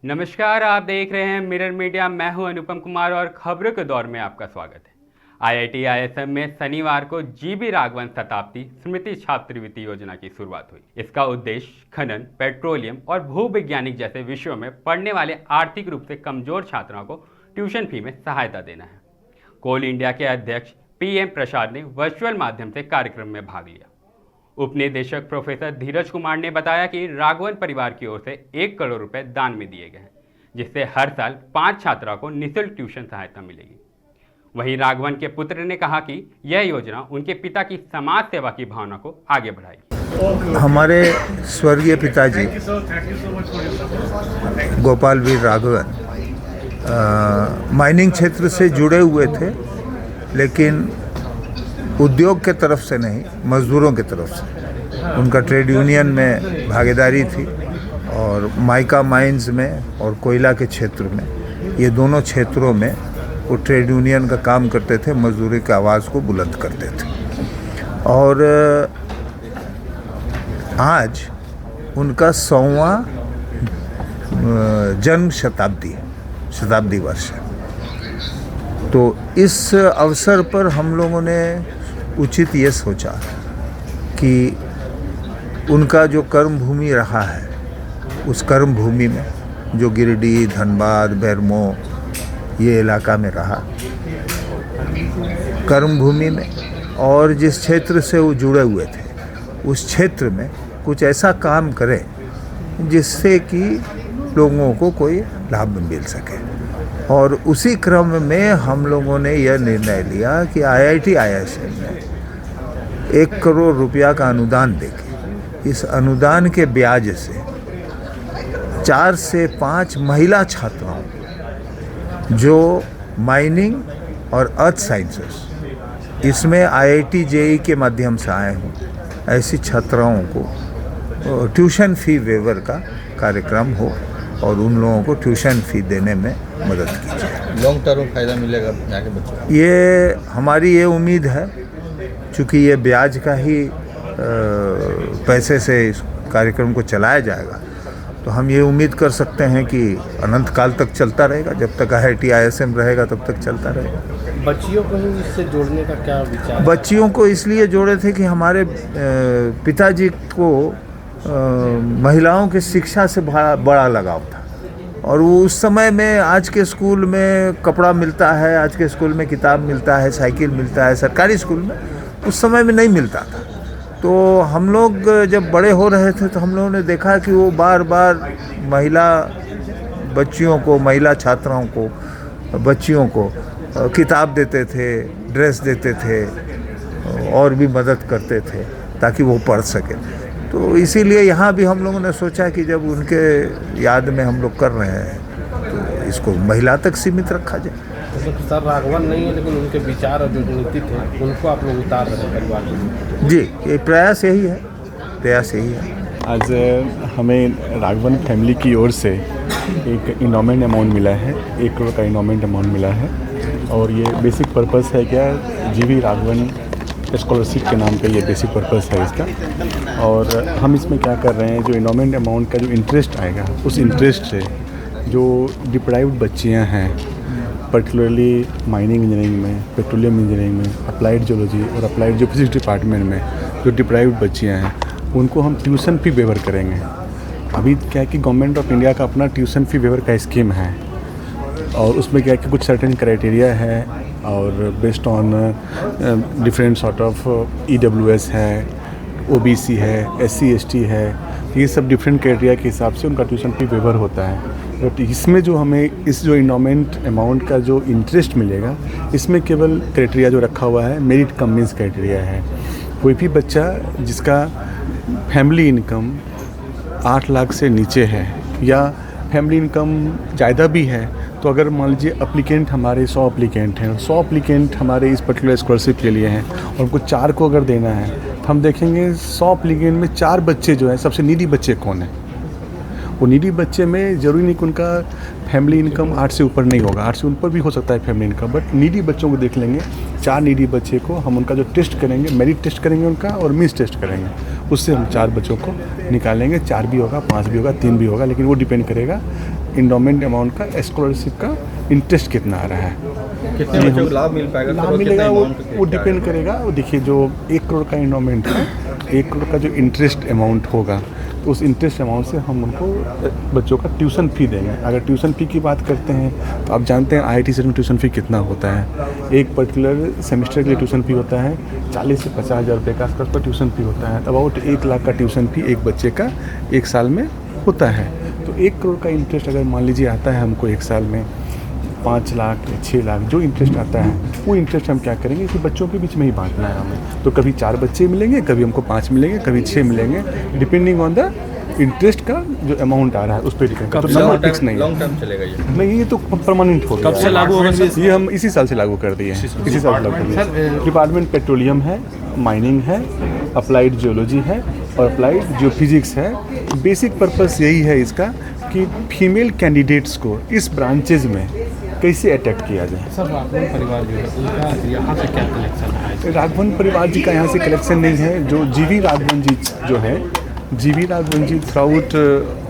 नमस्कार, आप देख रहे हैं मिरर मीडिया। मैं हूं अनुपम कुमार और खबरों के दौर में आपका स्वागत है। आईआईटी आईएसएम में शनिवार को जीवी राघवन शताब्दी स्मृति छात्रवृत्ति योजना की शुरुआत हुई। इसका उद्देश्य खनन, पेट्रोलियम और भूवैज्ञानिक जैसे विषयों में पढ़ने वाले आर्थिक रूप से कमजोर छात्रों को ट्यूशन फी में सहायता देना है। कोल इंडिया के अध्यक्ष PM प्रसाद ने वर्चुअल माध्यम से कार्यक्रम में भाग लिया। उपनिदेशक प्रोफेसर धीरज कुमार ने बताया कि राघवन परिवार की ओर से 1 करोड़ रुपए दान में दिए गए हैं, जिससे हर साल 5 छात्राओं को निःशुल्क ट्यूशन सहायता मिलेगी। वहीं राघवन के पुत्र ने कहा कि यह योजना उनके पिता की समाज सेवा की भावना को आगे बढ़ाएगी। हमारे स्वर्गीय पिताजी गोपाल वीर राघवन माइनिंग क्षेत्र से जुड़े हुए थे, लेकिन उद्योग के तरफ से नहीं, मजदूरों के तरफ से। उनका ट्रेड यूनियन में भागीदारी थी और माइका माइंस में और कोयला के क्षेत्र में, ये दोनों क्षेत्रों में वो ट्रेड यूनियन का काम करते थे, मजदूरी की आवाज़ को बुलंद करते थे। और आज उनका 100वां जन्म शताब्दी वर्ष है। तो इस अवसर पर हम लोगों ने उचित ये सोचा कि उनका जो कर्म भूमि रहा है, उस कर्म भूमि में जो गिरिडीह, धनबाद, बेरमो ये इलाका में रहा, कर्म भूमि में, और जिस क्षेत्र से वो जुड़े हुए थे उस क्षेत्र में कुछ ऐसा काम करें जिससे कि लोगों को कोई लाभ मिल सके। और उसी क्रम में हम लोगों ने यह निर्णय लिया कि आईआईटी आईएसएम में 1 करोड़ रुपया का अनुदान देके, इस अनुदान के ब्याज से 4 से 5 महिला छात्राओं जो माइनिंग और अर्थ साइंसेस इसमें आईआईटी जेईई के माध्यम से आए हों, ऐसी छात्राओं को ट्यूशन फी वेवर का कार्यक्रम हो और उन लोगों को ट्यूशन फी देने में मदद की जाए। लॉन्ग टर्म फ़ायदा मिलेगा यहाँ के बच्चों को? ये हमारी ये उम्मीद है, चूँकि ये ब्याज का ही पैसे से इस कार्यक्रम को चलाया जाएगा, तो हम ये उम्मीद कर सकते हैं कि अनंत काल तक चलता रहेगा। जब तक आईआईटी आईएसएम रहेगा तब तक चलता रहेगा। बच्चियों को ही इससे जोड़ने का क्या विचार? बच्चियों को इसलिए जोड़े थे कि हमारे पिताजी को महिलाओं की शिक्षा से बड़ा लगाव था, और वो उस समय में आज के स्कूल में कपड़ा मिलता है, आज के स्कूल में किताब मिलता है, साइकिल मिलता है, सरकारी स्कूल में उस समय में नहीं मिलता था। तो हम लोग जब बड़े हो रहे थे तो हम लोगों ने देखा कि वो बार बार महिला बच्चियों को, महिला छात्राओं को, बच्चियों को किताब देते थे, ड्रेस देते थे और भी मदद करते थे ताकि वो पढ़ सके। तो इसीलिए यहाँ भी हम लोगों ने सोचा कि जब उनके याद में हम लोग कर रहे हैं तो इसको महिला तक सीमित रखा जाए। तो सर राघवन नहीं है, लेकिन उनके विचार और जो नीति थे उनको आप लोग उतार रहे हैं परिवार में? जी, ये प्रयास यही है। आज हमें राघवन फैमिली की ओर से एक इनोमेंट अमाउंट मिला है, 1 करोड़ का इनोमेंट अमाउंट मिला है। और ये बेसिक पर्पस है क्या, जीवी राघवन स्कॉलरशिप के नाम पे ये बेसिक पर्पस है इसका। और हम इसमें क्या कर रहे हैं, जो इनोमेंट अमाउंट का जो इंटरेस्ट आएगा, उस इंटरेस्ट से जो डिप्राइव्ड बच्चियां हैं, पर्टिकुलरली माइनिंग इंजीनियरिंग में, पेट्रोलियम इंजीनियरिंग में, अप्लाइड जियोलॉजी और अप्लाइड जियोफिजिक्स डिपार्टमेंट में जो डिप्राइव्ड बच्चियां हैं, उनको हम ट्यूशन फ़ी वेवर करेंगे। अभी क्या है कि गवर्नमेंट ऑफ इंडिया का अपना ट्यूशन फ़ी वेवर का स्कीम है, और उसमें क्या है कि कुछ सर्टेन क्राइटेरिया है, और based on different sort of EWS है, OBC है, SC ST है, ये सब डिफरेंट क्राइटेरिया के हिसाब से उनका ट्यूशन फी वेवर होता है। बट इसमें जो हमें इस जो इनोमेंट अमाउंट का जो इंटरेस्ट मिलेगा, इसमें केवल क्राइटेरिया जो रखा हुआ है मेरिट कम मीन्स क्राइटेरिया है। कोई भी बच्चा जिसका फैमिली इनकम 8 लाख से नीचे है या फैमिली इनकम ज़्यादा भी है, तो अगर मान लीजिए अप्लीकेंट हमारे 100 अप्लीकेंट हैं, 100 अप्लीकेंट हमारे इस पर्टिकुलर स्कॉलरशिप के लिए हैं, और उनको 4 को अगर देना है, तो हम देखेंगे 100 अप्लीकेंट में 4 बच्चे जो हैं, सबसे नीडी बच्चे कौन हैं। वो नीडी बच्चे में ज़रूरी नहीं कि उनका फैमिली इनकम 8 से ऊपर नहीं होगा, 8 से ऊपर भी हो सकता है फैमिली इनकम, बट नीडी बच्चों को देख लेंगे। 4 नीडी बच्चे को हम उनका जो टेस्ट करेंगे, मेरिट टेस्ट करेंगे उनका, और मीन्स टेस्ट करेंगे, उससे हम 4 बच्चों को निकालेंगे। 4 भी होगा, 5 भी होगा, 3 भी होगा, लेकिन वो डिपेंड करेगा इंडोमेंट अमाउंट का स्कॉलरशिप का इंटरेस्ट कितना आ रहा है। कितने बच्चों को लाभ मिल पाएगा? लाभ मिलेगा वो डिपेंड करेगा। वो देखिए जो 1 करोड़ का इंडोमेंट है, 1 करोड़ का जो इंटरेस्ट अमाउंट होगा तो उस इंटरेस्ट अमाउंट से हम उनको बच्चों का ट्यूशन फ़ी देंगे। अगर ट्यूशन फ़ी की बात करते हैं तो आप जानते हैं IIT से ट्यूशन फ़ी कितना होता है। एक पर्टिकुलर सेमेस्टर के लिए ट्यूशन फ़ी होता है 40 से 50 हज़ार रुपये का आसपास का ट्यूशन फ़ी होता है। अबाउट 1 लाख का ट्यूशन फ़ी एक बच्चे का 1 साल में होता है। तो 1 करोड़ का इंटरेस्ट अगर मान लीजिए आता है हमको 1 साल में 5 लाख या 6 लाख जो इंटरेस्ट आता है, वो इंटरेस्ट हम क्या करेंगे कि बच्चों के बीच में ही बांटना है हमें। तो कभी 4 बच्चे मिलेंगे, कभी हमको 5 मिलेंगे, कभी 6 मिलेंगे, डिपेंडिंग ऑन द इंटरेस्ट का जो अमाउंट आ रहा है उस पर डिपेंड। तो नंबर फिक्स नहीं है। लॉन्ग टर्म चलेगा ये? नहीं, ये तो परमानेंट हो गया। कब से लागू होगा? ये हम इसी साल से लागू कर दिए हैं। इसी साल लागू कर दिए हैं। डिपार्टमेंट पेट्रोलियम है, माइनिंग है, अप्लाइड जियोलॉजी है और अप्लाइड जियोफिजिक्स है। बेसिक पर्पस यही है इसका कि फीमेल कैंडिडेट्स को इस ब्रांचेज में कैसे अटैक किया जाए। सर राघवन परिवार जो है उनका यहाँ से क्या कलेक्शन है? राघवन परिवार जी का यहाँ से कलेक्शन नहीं है। जो जीवी राघवन जी जो है, जीवी राघवन जी थ्राउट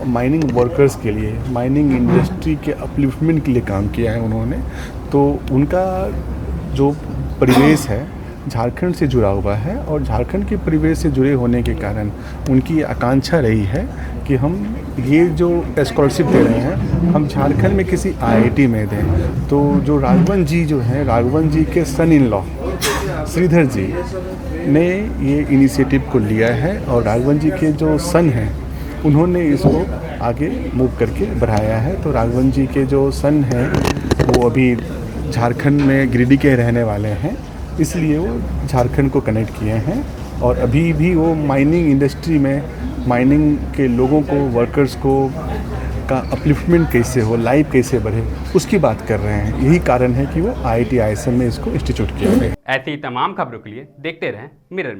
माइनिंग वर्कर्स के लिए, माइनिंग इंडस्ट्री के अपलिफ्टमेंट के लिए काम किया है उन्होंने। तो उनका जो परिवेश है झारखंड से जुड़ा हुआ है और झारखंड के परिवेश से जुड़े होने के कारण उनकी आकांक्षा रही है कि हम ये जो स्कॉलरशिप दे रहे हैं हम झारखंड में किसी IIT में दें। तो जो राघवन जी जो हैं, राघवन जी के सन इन लॉ श्रीधर जी ने ये इनिशिएटिव को लिया है और राघवन जी के जो सन हैं उन्होंने इसको आगे मूव करके बढ़ाया है। तो राघवन जी के जो सन हैं वो अभी झारखंड में गिरिडीह के रहने वाले हैं, इसलिए वो झारखंड को कनेक्ट किए हैं और अभी भी वो माइनिंग इंडस्ट्री में माइनिंग के लोगों को, वर्कर्स को का अपलिफ्टमेंट कैसे हो, लाइफ कैसे बढ़े, उसकी बात कर रहे हैं। यही कारण है कि वो IIT ISM में इसको इंस्टीट्यूट किया गया। ऐसी तमाम खबरों के लिए देखते रहें मिरर।